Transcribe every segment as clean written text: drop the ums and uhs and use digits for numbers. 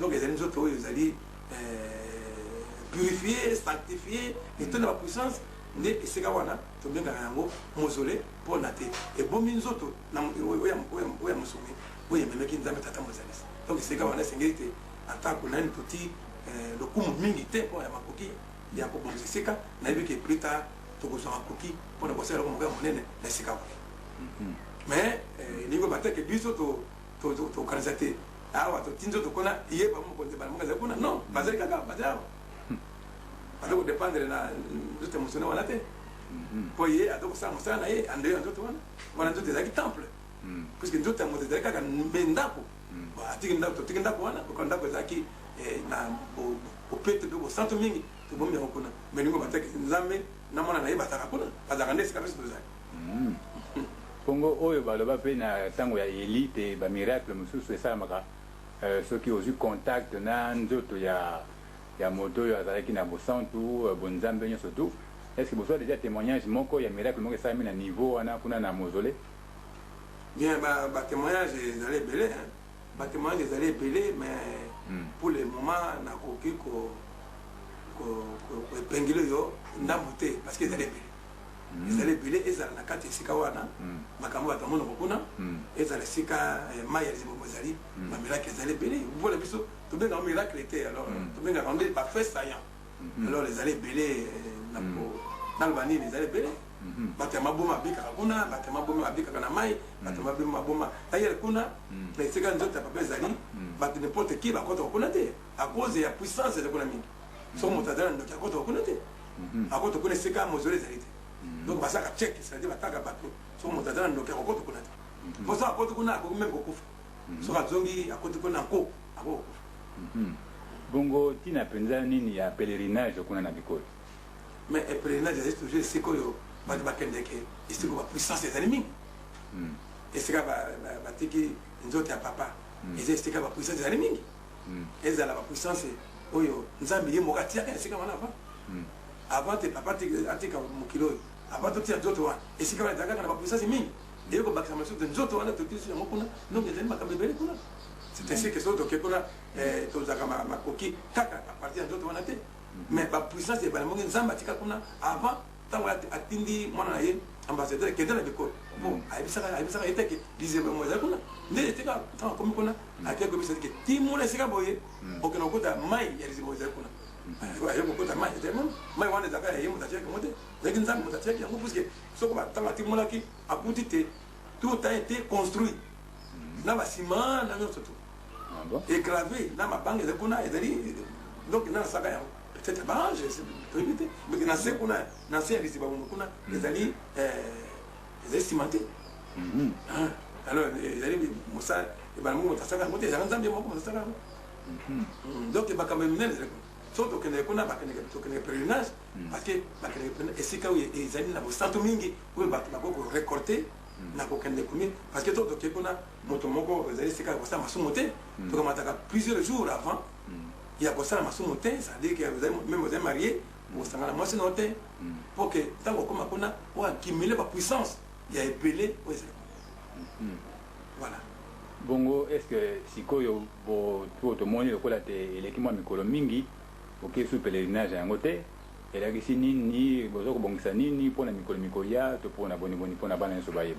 donc les autres ils allaient purifier, sanctifier et toute la puissance ne sekawana to benga yango mausolée pour nater et bon minzoto na oya musumi oya memeki nzambe tata mozalis donc sekawana sengete atako nani toti le kumu mingi te pour ya makoki ya ko bon seka na bibi que plus tard to ko so makoki pour na bosela ko mo monene na sekawana mais ningo bateke biso to kanzate awa to tinzo to kona iye ba mo konze ba mo kaza kuna non bazali kaka bazali alors dépendre na juste émotionnel wana te pour y adoko ça mosala na ye ande ndoto wana ndoto ezaki temple puisque ndoto yango ezali kaka ndako atiki ndako wana ko ndako ezaki na opete do santo mingi to bomi yango kuna mais ningo bataki nzambe na mona na ye bataka kuna bazaka ndesi kabisa tozali Congo oyo baloba pe na tango ya élite ba miracle mususu esalamaka soki ozu contact na nzoto ya moto ya zalaki na bosantu bonzambe nyonso tout est-ce que vous avez déjà témoignage moko ya miracle moko esalami na niveau wana kuna na mausolée bien ba témoignage ezali belé ba témoignage ezali belé mais pour le moment na koki ko epengele yo ndambo te parce que ezali belé ezali belé ezala na kati esika wana makambo batamona kokuna ezala esika mai ya lizibo ezali ba miracle ezali belé voilà biso tout bien un miracle était alors tout bien on dit pas fait saillant alors les allées belé dans le vanille les allées belé batema boma bika kuna batema boma bika kana mai batema boma d'ailleurs kuna les secondes autres pas bezali bat n'importe qui va contre kuna te à cause de la puissance de kuna mingi so motadana ndo contre kuna te à cause kuna seka mozole zalite donc basaka check c'est-à-dire bataka bato so motadana ndo contre kuna te pour ça à cause kuna ko même kokufa so bazongi à cause kuna ko ako bongo tina penza nini ya pèlerinage kuna na bikolo mais le pèlerinage c'est toujours sikoyo batu bakendeke isiko ba puissance des ennemis et c'est ka ba tiki nzoto ya papa et c'est ka ba puissance des ennemis et ça la puissance oyo nzambi ye mokati ya sika wana avant te papa atika mukilo avant to tia nzoto wana et sika wana daga na ba puissance mingi et ko bakisa maso de nzoto wana to tisi yango kuna donc ezali makambe bele kuna. C'est ainsi que ça, donc, on a ma coquille, kaka, à partir d'autres, on a été. Mais la puissance est vraiment une zamba, avant, tant qu'on a atteint, mon ambassadeur, qui est dans l'école. Bon, ça a été que, disait, moi, mais c'était comme on a, à quelques minutes, que Timon et Sigaboye, aucun coup de maille, il y a des mots de Kuna. Il y a beaucoup de maille, mais on est d'accord, il y a un mot de les gens ont attaqué, il y a un mot de ce qu'on va tant à Timon qui a coûté, tout a été construit. Dans le ciment, dans le tout. Et gravé dans ma banque de Kuna et donc dans la saga peut-être pas je sais mais dans ce qu'on a dans ces récits Kuna les alliés cimentés alors les alliés Moussa et ben moi ça va monter dans Zambie moi comme ça donc il va quand même mener surtout que les Kuna va que les pèlerinages parce que et c'est quand ils alliés na santo mingi où va récolter na kokende kumi parce que tout que kuna moto moko ezali sika kosa masumote to kamata plusieurs jours avant il y a kosa masumote ça dit que même vous êtes marié vous sangana moi c'est noté pour que tant que comme kuna ou accumuler la puissance il y a épelé voilà bongo est-ce que sikoyo bo to moni lokola te eleki mwa mikolo mingi oke su pèlerinage yango te elakisi nini bozo kobongisa nini mpona mikolo ya to mpona boni mpona bana nyonso bayeba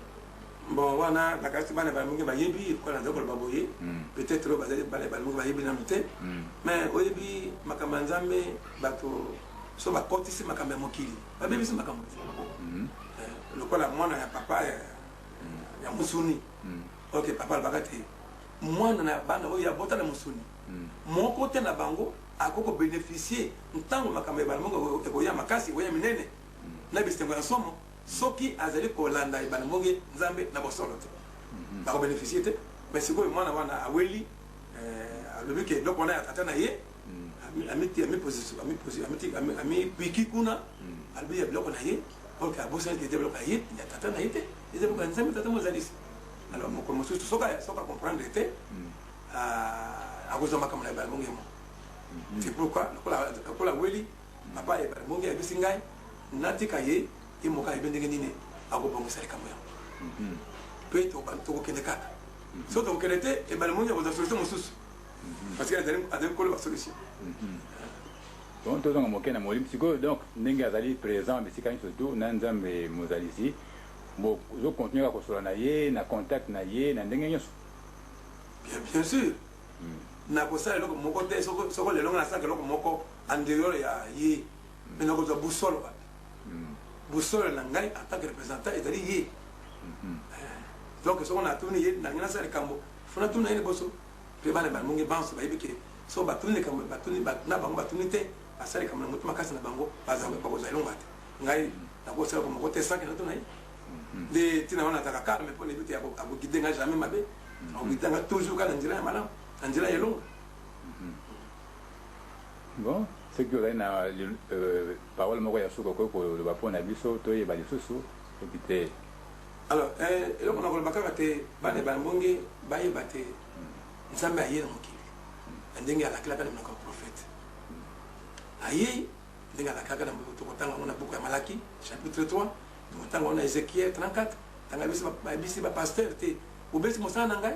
bon wana nakasi bana bamingi bayebi kola nzoko baboye peut-être bazali bana bamingi bayebi na mute mais oyebi makambo ya nzambe bato so bakotisi makambo ya mokili babebisi makambo lokola mwana ya papa ya musuni ok papa alobaka te mwana na bana oyo abota na musuni moko te na bango akoko bénéficier ntango makambo ya bana mongo ekoya makasi ekoya minene na bisengo ya somo soki azali kolanda ibana monge nzambe na bosolo te bako bénéficier te mais sikoyo mwana wana aweli alobi ke loko na ya tata na ye ami piki kuna alobi ya biloko na ye oke abosani ke te biloko na ye ya tata na ye te eza biloko ya nzambe tata mozalisi alors mokolo mosusu soka comprendre te akozwa makambo na ibana monge mo c'est pourquoi lokola weli papa ya ibana monge abisi ngai natika ye imoka ibendenge nini akobongisa likambo yango pe tokokende kaka so tokokende te ibana monge akozwa solution mosusu parce que azali kolo ba solution. Bon, tout le monde a psycho, donc n'enga azali présent, mais si quand surtout nanzam et mozalisi, bon, je continue à construire na contact na ye na ndenge nyonso. Bien sûr. Na kosa loko moko te soko le longa na saka loko moko andero ya ye. Mais na ko za busolo ba. Busolo na ngai en tant que représentant ezali ye. Donc soko na tuni ye na ngina sa kambo. Fona tuni ye boso. Pe bana ba mungi banso ba yebike. So ba tuni kambo ba tuni ba na bango ba tuni te. Asali kambo mutu makasi na bango bazambe ba ko za longa te. Ngai na ko sa ko moko te saka na tuni. De tina wana taka ka me pone biti abo guide nga jamais mabe. On guide nga toujours ka ndira ya malam. Ndira ya longa. Bon, c'est que là parole moko ya suko ko le ba pona biso to ye ba lisusu ekite. Alors, eloko na ko bakaka te bane ba mbonge ba ye bate. Nzambe aye na mokili. Ndenge ala kala kana ko prophète. Aye ndenge ala kala na moko to kotanga na buku ya Malaki chapitre 3. Tanga on a Ézéchiel 34, tanga bisi ba pasteur te obesi mosana ngai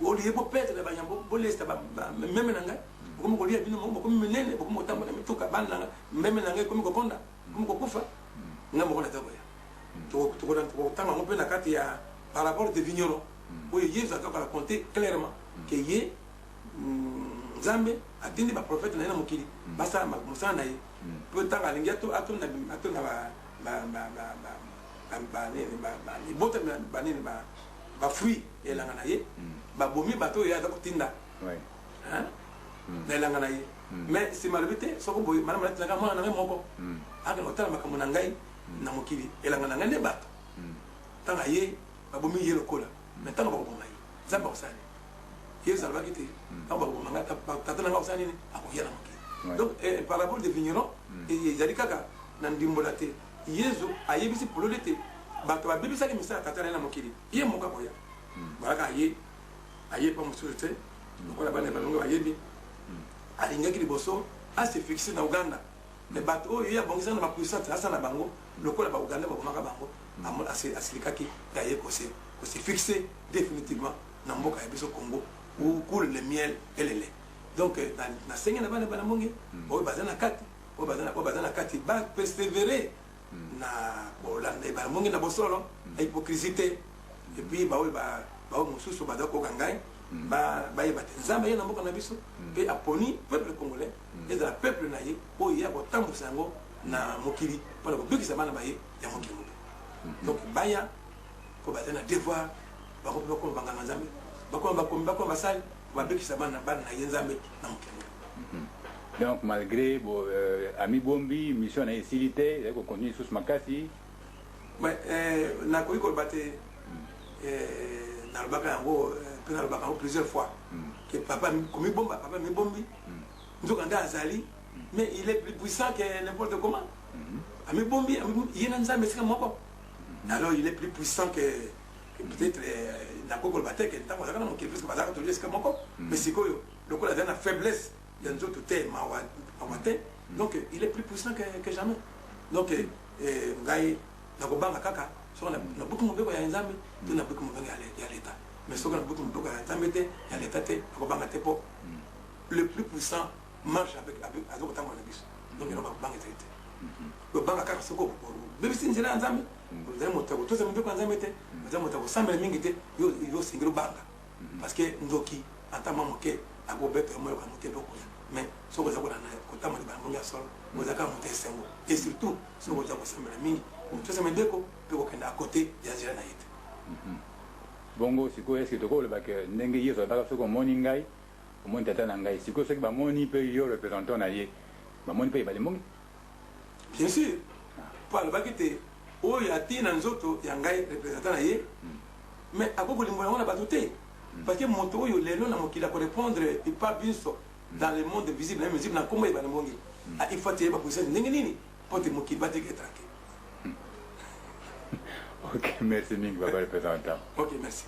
o liye bo pete na banyambo bo lesta ba meme na ngai ko mo ko liya bino mo ko menene ko mo tamba na mituka bana ngai meme na ngai ko mo ko konda ko mo ko kufa ngamo ko na tabo ya to tanga mo pe na kati ya parabole de vigneron o Yesu a raconté clairement que ye Nzambe atindi ba prophète na mokili basa mosana ye pe tanga lingia to atuna ba fruit elanga na ye ba bomi bato ya da kotinda hein na elanga na ye mais si malbité soko boy mana mana tanga mwana na moko aka ngotala makambo na ngai na mokili elanga na ngai ne bato tanga ye ba bomi ye lokola mais tanga ba bomai zamba osani ye zalba kiti tanga ba bomanga tatana nga osani ni akoya na mokili donc parabole de vigneron et zalika na ndimbola te Yesu ayebisi polole te bato babebisa ke misala tatana na mokili ye moka koya baraka aye pa musulite lokola bana balongo bayebi alingaki liboso ase fixe na Uganda mais bato oyo ya bongisa na puissance asa na bango lokola ba Uganda ba komaka bango amol asilikaki aye ko se fixe définitivement na mboka ya biso Congo où coule le miel et le lait donc na senga na bana mongi oyo bazana kati ba persévérer na bolanda ba mongi na bosolo hypocrisie et puis ba mususu ba dako gangai ba yeba Nzambe ye na mboka na biso pe aponi peuple congolais et la peuple na ye o ya ko tambusa ngo na mokili pour ko bikisa bana ba ye ya mokili donc baya ko ba tena devoir ba ko banga Nzambe ba ko basali ba bikisa bana na ye Nzambe na mokili. Donc malgré Ami Bombi mission na esilité il faut continuer sous makasi mais na ko iko baté na lobaka yango pena lobaka plusieurs fois que papa comme bomba papa mi bombi nzoka nda azali mais il est plus puissant que n'importe comment Ami Bombi yena Nzambe sika moko alors il est plus puissant que peut-être na ko baté que ntango zakana mo plus que bazaka to sika moko mais sikoyo lokola dana faiblesse il y a un autre thème donc il est plus puissant que jamais donc ngai na ko banga kaka so na beaucoup mbeko ya Nzambe to na beaucoup mbeko ya l'état mais so na beaucoup mbeko ya Nzambe te ya l'état te ko banga te po le plus puissant marche avec azoko tango na biso donc il va banga te ko banga kaka soko bebisi nzela ya Nzambe nzela motako to sa mbeko ya Nzambe te nzela motako samela mingi te yo singiro banga parce que ndoki antama moke ako beto moyo ka moke boko mais so ko zakona na ko tamali ba monga solo ko zakama mote sengo et surtout so ko zakona samela mingi to sa mbeko pe ko kenda à côté ya zira na yete bongo siko est-ce que to ko le ba que ndenge yeso ba so ko moni ngai ko moni tata na ngai siko so ba moni pe yo représentant na ye ba moni pe ba le mongi bien sûr pour le ba kete o ya tina nzoto ya ngai représentant na ye mais akoko limbola wana batuté parce que mon toyo lelo na mokila ko répondre et pas biso dans le monde visible et invisible na kombo ba mongi il faut te ba puissance ndenge nini pote mokili ba te ketrake. Ok, merci Ming, représentant. Ok, merci.